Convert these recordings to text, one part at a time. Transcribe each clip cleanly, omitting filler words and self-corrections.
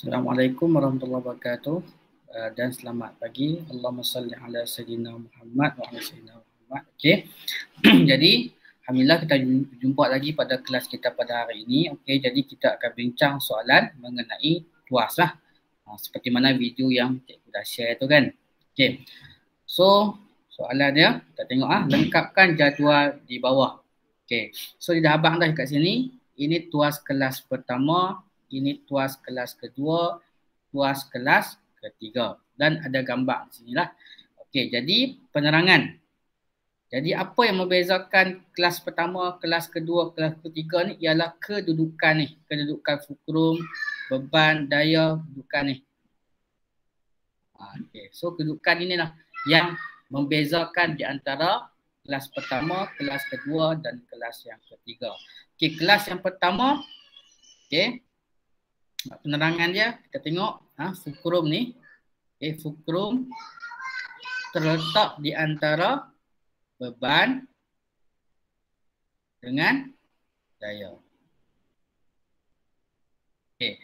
Assalamualaikum warahmatullahi wabarakatuh dan selamat pagi. Allahumma salli ala sayyidina Muhammad wa ala sayyidina Muhammad. Okey. Jadi alhamdulillah kita jumpa lagi pada kelas kita pada hari ini. Okey, jadi kita akan bincang soalan mengenai tuas lah. Seperti mana video yang cikgu dah share tu kan. Okey. So soalan dia kita tengok lengkapkan jadual di bawah. Okey. So dah abang dah kat sini. Ini tuas kelas pertama, ini tuas kelas kedua, tuas kelas ketiga dan ada gambar di sinilah. Okey, jadi penerangan. Jadi apa yang membezakan kelas pertama, kelas kedua, kelas ketiga ni ialah kedudukan ni, kedudukan fulcrum, beban, daya, kedudukan ni. Okey, so kedudukan inilah yang membezakan di antara kelas pertama, kelas kedua dan kelas yang ketiga. Okey, kelas yang pertama, okey, penerangan dia kita tengok fulcrum ni. Okay, fulcrum terletak di antara beban dengan daya. Okay.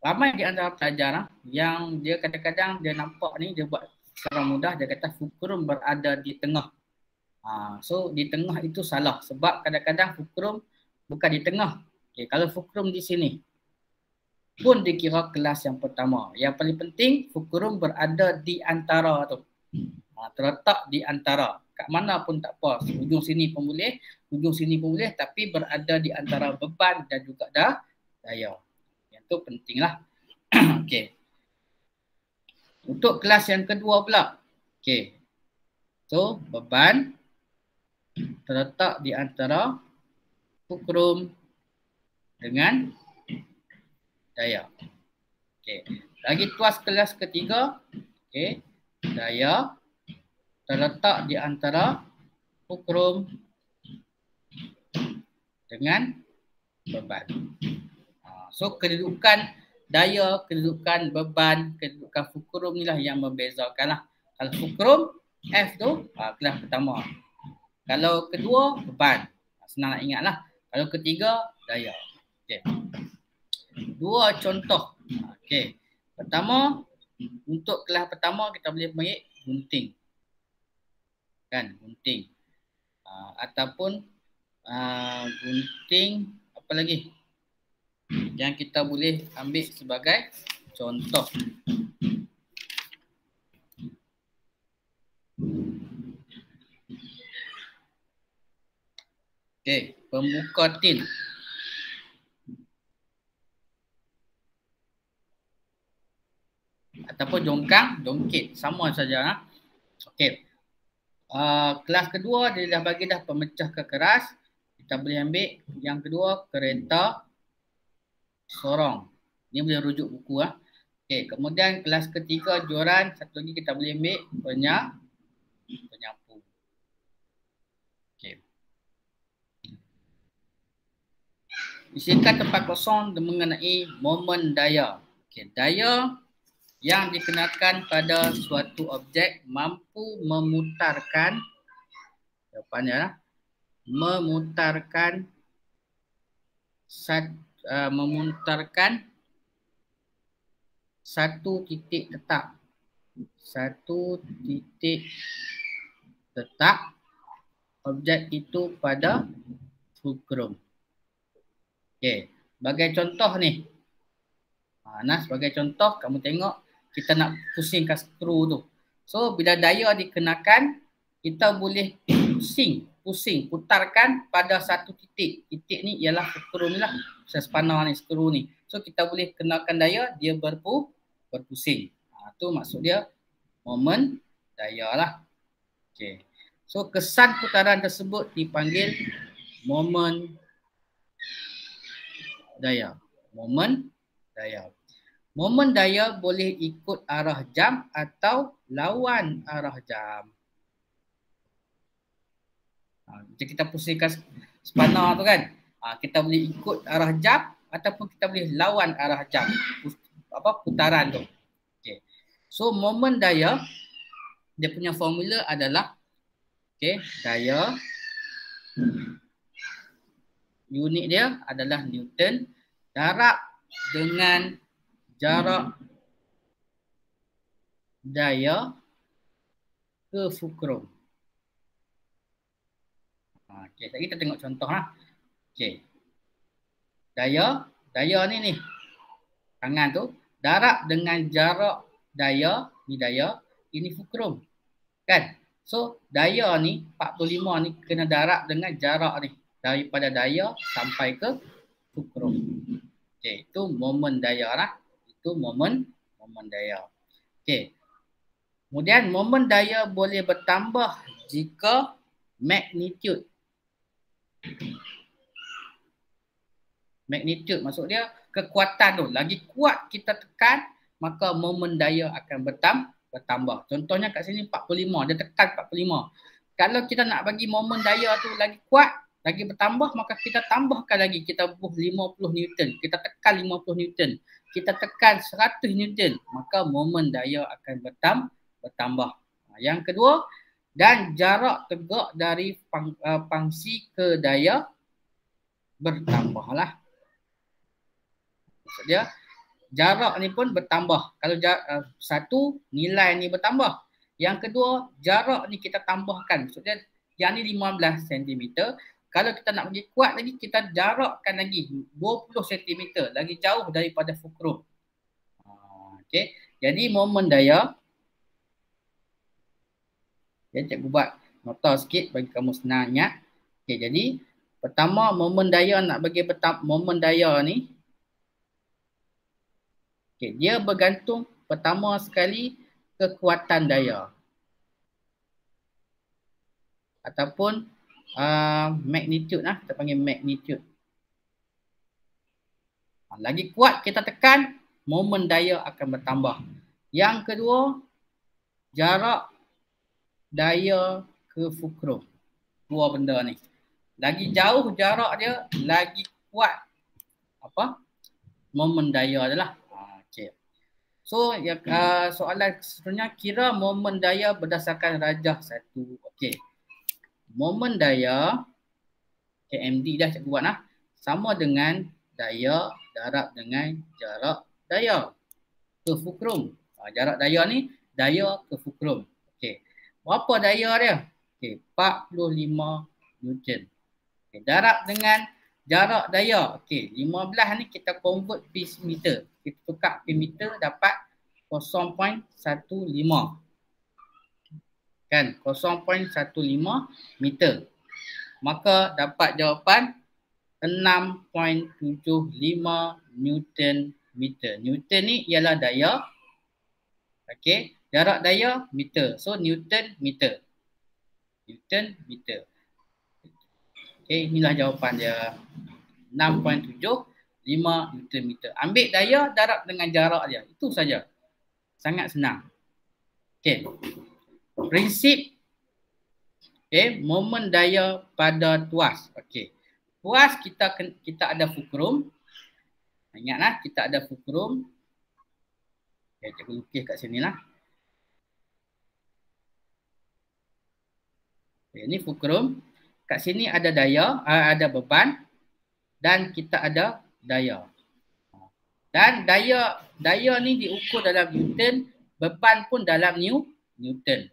Ramai di antara pelajar yang dia kadang-kadang dia nampak ni dia buat secara mudah, dia kata fulcrum berada di tengah. So di tengah itu salah sebab kadang-kadang fulcrum bukan di tengah. Okay, kalau fulcrum di sini pun dikira kelas yang pertama. Yang paling penting fulcrum berada di antara tu. Terletak di antara. Kat mana pun tak apa. Ujung sini pun boleh, ujung sini pun boleh, tapi berada di antara beban dan juga daya. Yang tu pentinglah. Okey. Untuk kelas yang kedua pula. Okey. So beban terletak di antara fulcrum dengan daya. Okey. Lagi tuas kelas ketiga. Okey. Daya terletak di antara fulcrum dengan beban. So kedudukan daya, kedudukan beban, kedudukan fulcrum inilah yang membezakan lah. Kalau fulcrum F tu kelas pertama. Kalau kedua beban. Senang nak ingat lah. Kalau ketiga daya. Okey. Dua contoh. Okey. Pertama, untuk kelas pertama kita boleh panggil gunting. Kan, gunting. Ataupun gunting apa lagi? Yang kita boleh ambil sebagai contoh. Okey, pembuka tin. Ataupun jongkang, jongkit. Sama saja. Okey. Kelas kedua dia dah bagi dah pemecah kekeras. Kita boleh ambil yang kedua kereta sorong. Ni boleh rujuk buku Okey, kemudian kelas ketiga joran, satu lagi kita boleh ambil penyapu. Okey. Isikan tempat kosong mengenai momen daya. Okey, daya yang dikenakan pada suatu objek mampu memutarkan satu titik tetap. Satu titik tetap objek itu pada fulcrum. Okey, sebagai contoh ni. Sebagai contoh kamu tengok kita nak pusingkan skru tu. So bila daya dikenakan, kita boleh putarkan pada satu titik. Titik ni ialah fulcrum ni lah. Spanner ni, skru ni. So kita boleh kenakan daya, dia berpusing. Tu maksud dia momen daya lah. Okay. So kesan putaran tersebut dipanggil momen daya. Momen daya. Momen daya boleh ikut arah jam atau lawan arah jam. Jadi kita pusingkan spanner tu kan. Kita boleh ikut arah jam ataupun kita boleh lawan arah jam. Putaran tu. Okay. So momen daya, dia punya formula adalah daya, unit dia adalah Newton, darab dengan jarak daya ke fulcrum. Okey, tadi kita tengok contoh lah. Okey. Daya ni tangan tu darab dengan jarak daya, ni daya, ini fulcrum. Kan? So, daya ni 45 ni kena darab dengan jarak ni daripada daya sampai ke fulcrum. Okey, itu momen daya lah. Itu momen daya. Okey. Kemudian momen daya boleh bertambah jika magnitude maksud dia kekuatan tu lagi kuat kita tekan, maka momen daya akan bertambah. Contohnya kat sini 45, dia tekan 45. Kalau kita nak bagi momen daya tu lagi kuat, lagi bertambah, maka kita tambahkan lagi, kita buh 50 Newton, kita tekan 50 Newton, kita tekan 100 Newton, maka momen daya akan bertambah. Yang kedua, dan jarak tegak dari pangsi ke daya bertambahlah. Maksud dia jarak ni pun bertambah. Kalau satu, nilai ni bertambah. Yang kedua, jarak ni kita tambahkan. Maksudnya yang ni 15 cm. Kalau kita nak bagi kuat lagi, kita jarakkan lagi 20 cm. Lagi jauh daripada fulcrum. Okay. Jadi momen daya. Okay, cikgu buat nota sikit bagi kamu senang ingat. Okay, jadi pertama momen daya nak bagi momen daya ni. Okay, dia bergantung pertama sekali kekuatan daya ataupun magnitude lah, kita panggil magnitude. Lagi kuat kita tekan, momen daya akan bertambah. Yang kedua, jarak daya ke fulcrum. Dua benda ni. Lagi jauh jarak dia, lagi kuat momen daya adalah. So, soalan seterusnya, kira momen daya berdasarkan rajah satu. Okey. Momen daya, MD dah cikgu buat lah, sama dengan daya darab dengan jarak daya ke fulcrum. Jarak daya ni, daya ke fulcrum. Okey. Berapa daya dia? Okey, 45 Newton. Okey, darab dengan jarak daya. Okey, 15 ni kita convert per meter. Kita tukar per meter dapat 0.15. Kan? 0.15 meter. Maka dapat jawapan 6.75 Newton meter. Newton ni ialah daya. Okey, jarak daya meter. So Newton meter. Newton meter. Okey, inilah jawapan dia. 6.75 Newton meter. Ambil daya darab dengan jarak dia. Itu saja. Sangat senang. Okey. Prinsip momen daya pada tuas. Okey. Tuas kita ada fulcrum. Ingatlah kita ada fulcrum. Okay, cikgu lukis kat sinilah. Okay, ini fulcrum. Kat sini ada daya, ada beban dan kita ada daya. Dan daya ni diukur dalam Newton, beban pun dalam Newton.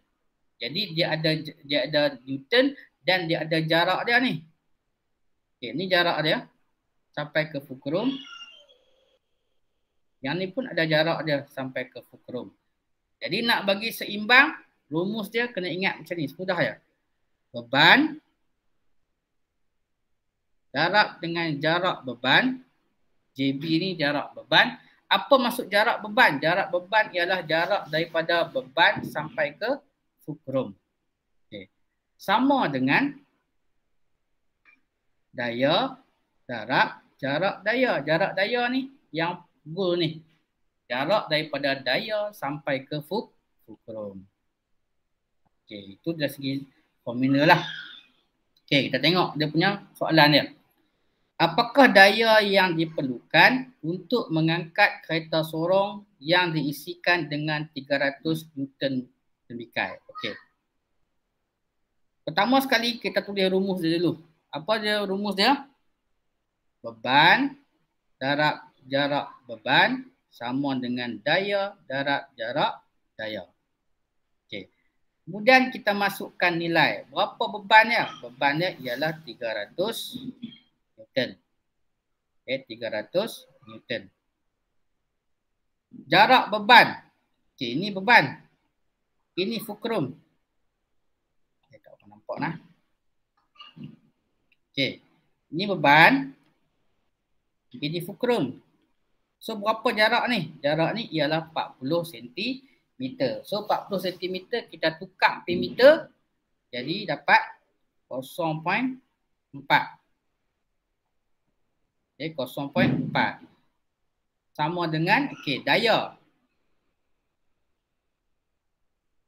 Jadi dia ada Newton dan dia ada jarak dia ni. Okey, ni jarak dia sampai ke fulcrum. Yang ni pun ada jarak dia sampai ke fulcrum. Jadi nak bagi seimbang, rumus dia kena ingat macam ni, semudah ya. Beban darab dengan jarak beban. JB ni jarak beban. Apa maksud jarak beban? Jarak beban ialah jarak daripada beban sampai ke fulcrum. Okay. Sama dengan daya darab jarak daya. Jarak daya ni yang goal ni. Jarak daripada daya sampai ke fulcrum. Okay, itu dari segi formula lah. Okay, kita tengok dia punya soalan dia. Apakah daya yang diperlukan untuk mengangkat kereta sorong yang diisikan dengan 300 Newton tembikar? Okey. Pertama sekali kita tulis rumus dia dulu. Apa dia rumus dia? Beban darab jarak beban sama dengan daya darab jarak daya. Okey. Kemudian kita masukkan nilai. Berapa bebannya? Bebannya ialah 300 Newton. Okey, 300 Newton. Jarak beban. Okey, ini beban. Ini fulcrum. Tak apa nampak nah. Okey. Ini beban. Ini fulcrum. So berapa jarak ni? Jarak ni ialah 40 cm. So 40 cm kita tukar per meter. Jadi dapat 0.4. Okay, 0.4. Sama dengan daya.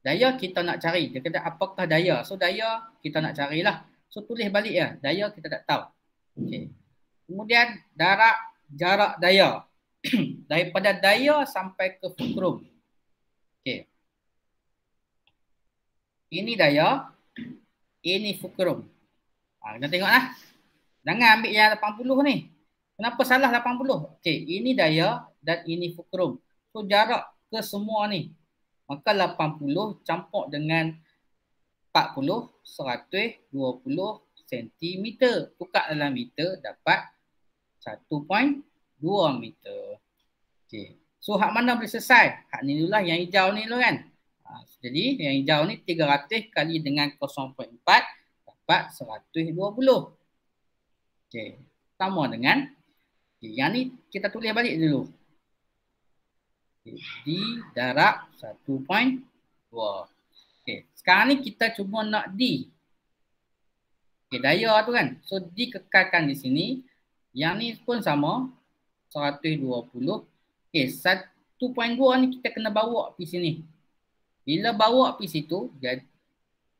Daya kita nak cari. Dia kata apakah daya? So daya kita nak carilah. So tulis balik ya. Daya kita tak tahu. Okay. Kemudian jarak daya. Daripada daya sampai ke fulcrum. Okay. Ini daya. Ini fulcrum. Kita tengoklah. Jangan ambil yang 80 ni. Kenapa salah 80? Okey, ini daya dan ini fulcrum. So jarak ke semua ni. Maka 80 campur dengan 40, 120 cm. Tukar dalam meter dapat 1.2 meter. Okey. So hak mana boleh selesai? Hak ni dululah yang hijau ni dulu kan. Jadi yang hijau ni 300 kali dengan 0.4 dapat 120. Okey. Sama dengan yang ni kita tulis balik dulu. D darab 1.2. Okey, sekarang ni kita cuba nak D. Okey, daya tu kan. So D kekalkan di sini. Yang ni pun sama 120. Okey, 1.2 ni kita kena bawa pergi sini. Bila bawa pergi situ, jadi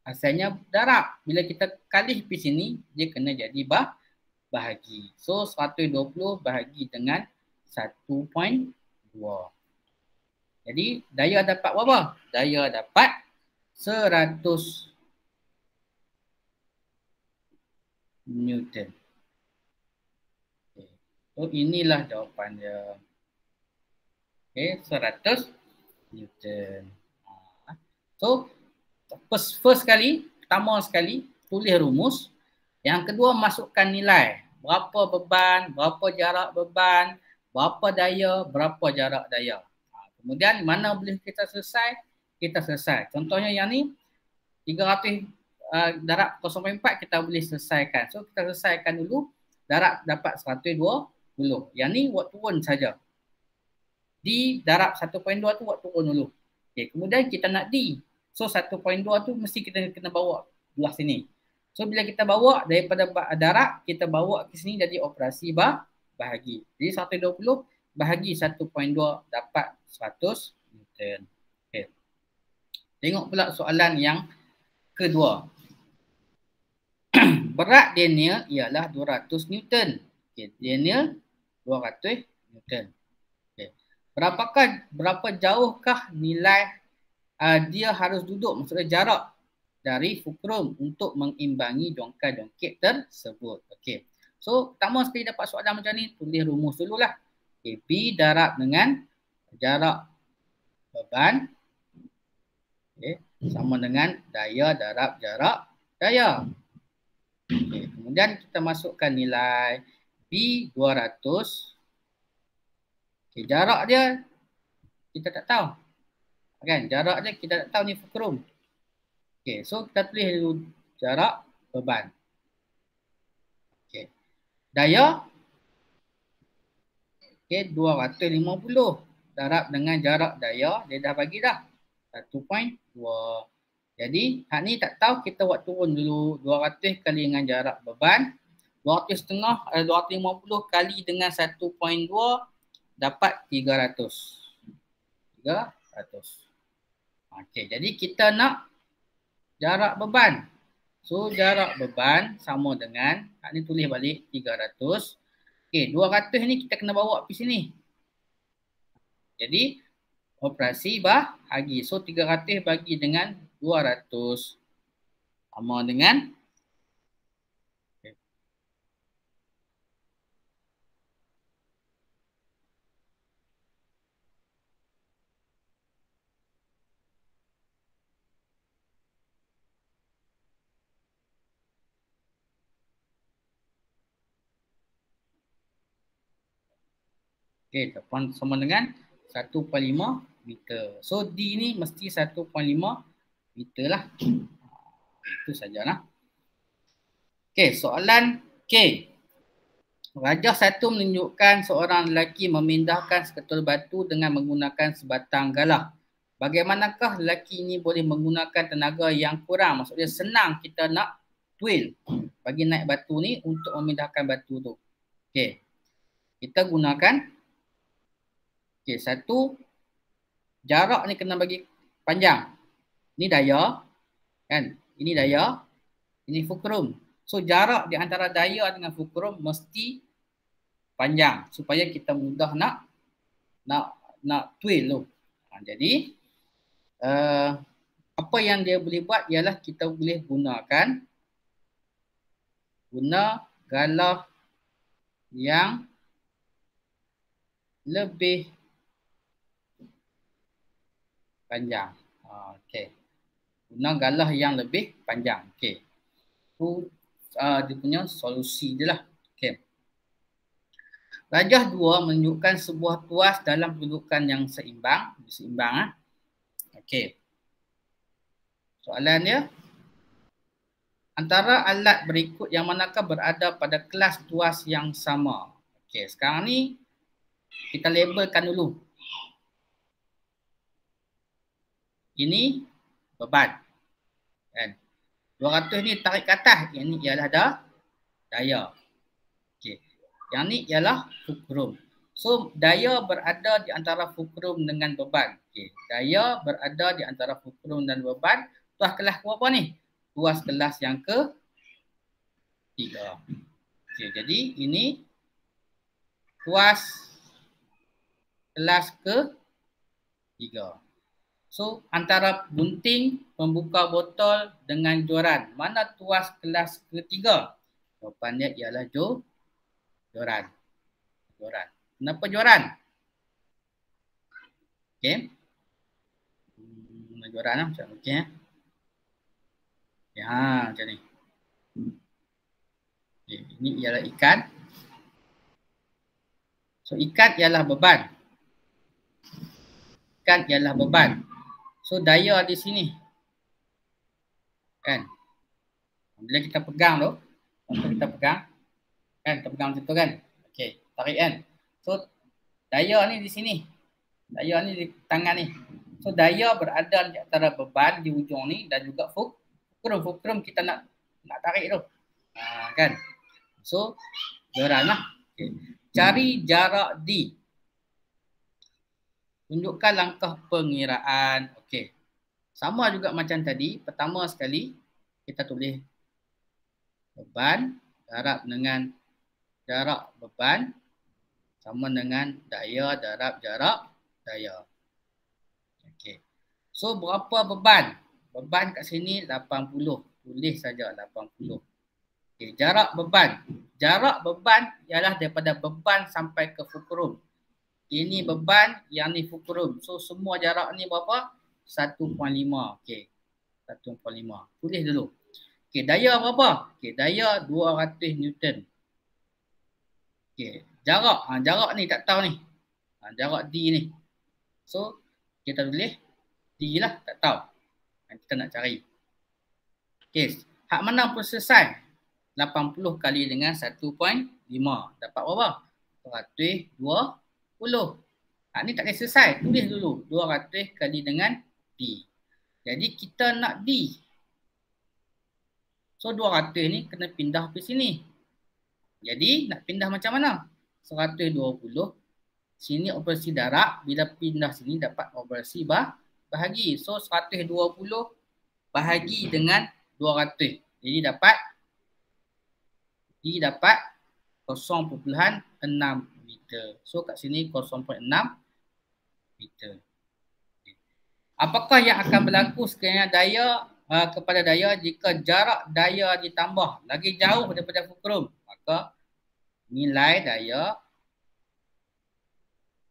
asalnya darab. Bila kita kali pergi sini, dia kena jadi bahagi. So 120 bahagi dengan 1.2. Jadi daya dapat berapa? Daya dapat 100 Newton. Okay. So inilah jawapan dia. Okay, 100 Newton. So first kali, pertama sekali tulis rumus. Yang kedua masukkan nilai. Berapa beban, berapa jarak beban, berapa daya, berapa jarak daya. Kemudian mana boleh kita selesai? Kita selesai. Contohnya yang ni 300 darab 0.4 kita boleh selesaikan. So kita selesaikan dulu. Darab dapat 120. Yang ni buat turun saja. D darab 1.2 tu buat turun dulu. Okay, kemudian kita nak D. So 1.2 tu mesti kita kena bawa belah sini. So bila kita bawa daripada darab, kita bawa ke sini jadi operasi bahagi. Jadi 120 bahagi 1.2 dapat 100 Newton. Okay. Tengok pula soalan yang kedua. Berat Daniel ialah 200 Newton. Okay. Daniel 200 Newton. Okay. Berapa jauhkah nilai dia harus duduk, maksudnya jarak dari fulcrum untuk mengimbangi jongkar-jongkit tersebut. Okey. So, pertama sekali dapat soalan macam ni, tulis rumus dululah. Okay. B darab dengan jarak beban. Okay. Sama dengan daya darab jarak daya. Okay. Kemudian kita masukkan nilai B 200. Okay. Jarak dia kita tak tahu. Kan? Jarak dia kita tak tahu ni fulcrum. Okay, so kita tulis dulu jarak beban. Okay. Daya. Okay, 250 darab dengan jarak daya, dia dah bagi dah 1.2. Jadi, hak ni tak tahu, kita buat turun dulu 200 kali dengan jarak beban. 250 kali dengan 1.2 dapat 300. 300. Okay, jadi kita nak jarak beban. So jarak beban sama dengan, ni tulis balik 300. Okey, 200 ni kita kena bawa pergi sini. Jadi operasi bahagi. So 300 bagi dengan 200 sama dengan Okey, sama dengan 1.5 meter. So D ni mesti 1.5 meter lah. Itu sajalah. Okey, soalan K. Rajah 1 menunjukkan seorang lelaki memindahkan seketul batu dengan menggunakan sebatang galah. Bagaimanakah lelaki ini boleh menggunakan tenaga yang kurang? Maksudnya senang kita nak twirl bagi naik batu ni untuk memindahkan batu tu. Okey. Kita gunakan satu, jarak ni kena bagi panjang. Ni daya kan? Ini daya, ini fulcrum. So jarak di antara daya dengan fulcrum mesti panjang supaya kita mudah nak twirl tu. Jadi apa yang dia boleh buat ialah kita boleh guna galah yang lebih panjang. Okey. Guna galah yang lebih panjang. Okey. Tu dia punya solusi je lah. Okey. Rajah 2 menunjukkan sebuah tuas dalam kedudukan yang seimbang. Okey. Soalan dia, antara alat berikut yang manakah berada pada kelas tuas yang sama? Okey, sekarang ni kita labelkan dulu. Ini beban. Kan? 200 ni tarik ke atas. Yang ni ialah daya. Okey. Yang ni ialah fulcrum. So daya berada di antara fulcrum dengan beban. Okey. Daya berada di antara fulcrum dan beban. Tuas kelas berapa ni? Tuas kelas yang ke-3. Okey, jadi ini tuas kelas ke-3. So antara gunting pembuka botol dengan joran, mana tuas kelas ke-3? Jawapannya ialah joran. Kenapa joran? Okey. Joran lah macam okey. Ya, macam ni. Okay, ini ialah ikat. So ikat ialah beban. So daya di sini. Kan? Bila kita pegang tu, kita pegang. Kan, kita pegang macam tu kan? Okey, tarik kan. So daya ni di sini. Daya ni di tangan ni. So daya berada di antara beban di ujung ni dan juga fulcrum kita nak tarik tu. Kan? So joran lah. Okay. Cari jarak D. Tunjukkan langkah pengiraan. Okey. Sama juga macam tadi. Pertama sekali kita tulis beban darab dengan jarak beban sama dengan daya darab jarak daya. Okey. So berapa beban? Beban kat sini 80. Tulis saja 80. Okey, jarak beban. Jarak beban ialah daripada beban sampai ke fulcrum. Ini beban, yang ni fulcrum. So semua jarak ni berapa? 1.5. Okey. 1.5. Tulis dulu. Okey, daya berapa? Okey, daya 200 Newton. Okey, jarak. Jarak ni tak tahu ni. Jarak D ni. So kita tulis D lah, tak tahu. Kita nak cari. Okey, hak mana pun selesai? 80 kali dengan 1.5. Dapat berapa? 220. Ni tak boleh selesai. Tulis dulu. 200 kali dengan D. Jadi kita nak D. So 200 ni kena pindah ke sini. Jadi nak pindah macam mana? 120. Sini operasi darab. Bila pindah sini dapat operasi bahagi. So 120 bahagi dengan 200. Jadi dapat D dapat 0.6 meter. So kat sini 0.6 meter. Apakah yang akan berlaku sekiranya daya kepada daya jika jarak daya ditambah lagi jauh daripada fulcrum? Maka nilai daya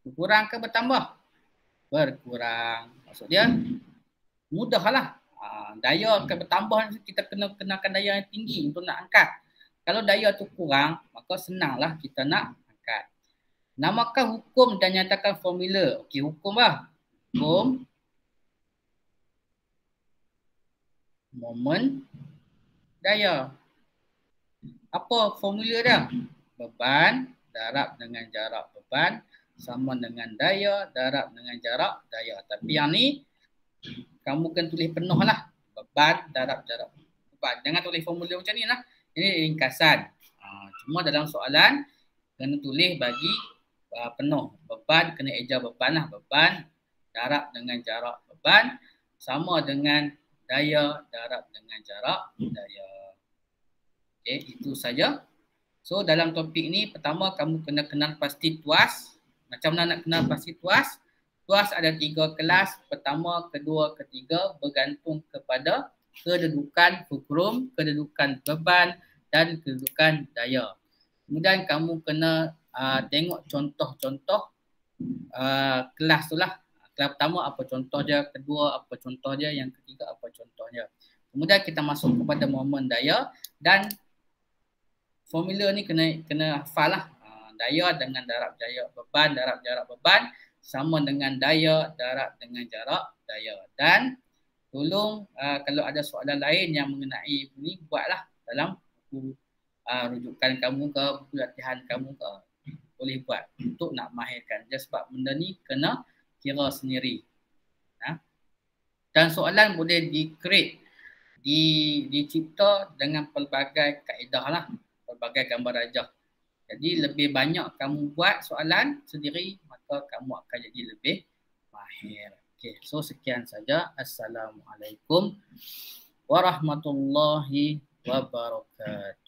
berkurang ke bertambah? Berkurang. Maksud dia mudahlah. Daya akan bertambah, kita kenakan daya yang tinggi untuk nak angkat. Kalau daya tu kurang, maka senanglah kita nak angkat. Namakan hukum dan nyatakan formula. Okey, hukum lah. Hukum moment daya. Apa formula dia? Beban darab dengan jarak beban sama dengan daya darab dengan jarak daya. Tapi yang ni kamu kena tulis penuh lah. Beban darab jarak beban. Jangan tulis formula macam ni lah. Ini ringkasan. Cuma dalam soalan kena tulis bagi penuh. Beban kena eja beban lah. Beban darab dengan jarak beban sama dengan daya darab dengan jarak daya. Okay, itu saja. So dalam topik ni pertama kamu kena kenal pasti tuas. Macam mana nak kenal pasti tuas? Tuas ada 3 kelas. Pertama, kedua, ketiga bergantung kepada kedudukan fulcrum, kedudukan beban dan kedudukan daya. Kemudian kamu kena tengok contoh-contoh kelas tu lah. Kelas pertama apa contoh dia, kedua apa contoh dia, yang ketiga apa contoh dia. Kemudian kita masuk kepada momen daya dan formula ni kena hafal lah. Daya dengan darab jarak beban, darab jarak beban sama dengan daya darab dengan jarak daya. Dan tolong kalau ada soalan lain yang mengenai ni, buatlah dalam buku rujukan kamu ke, buku latihan kamu ke, boleh buat untuk nak mahirkan. Just sebab benda ni kena kira sendiri. Dan soalan boleh di-create, dicipta dengan pelbagai kaedah lah, pelbagai gambar rajah. Jadi lebih banyak kamu buat soalan sendiri, maka kamu akan jadi lebih mahir. Okay, so sekian saja. Assalamualaikum warahmatullahi wabarakatuh.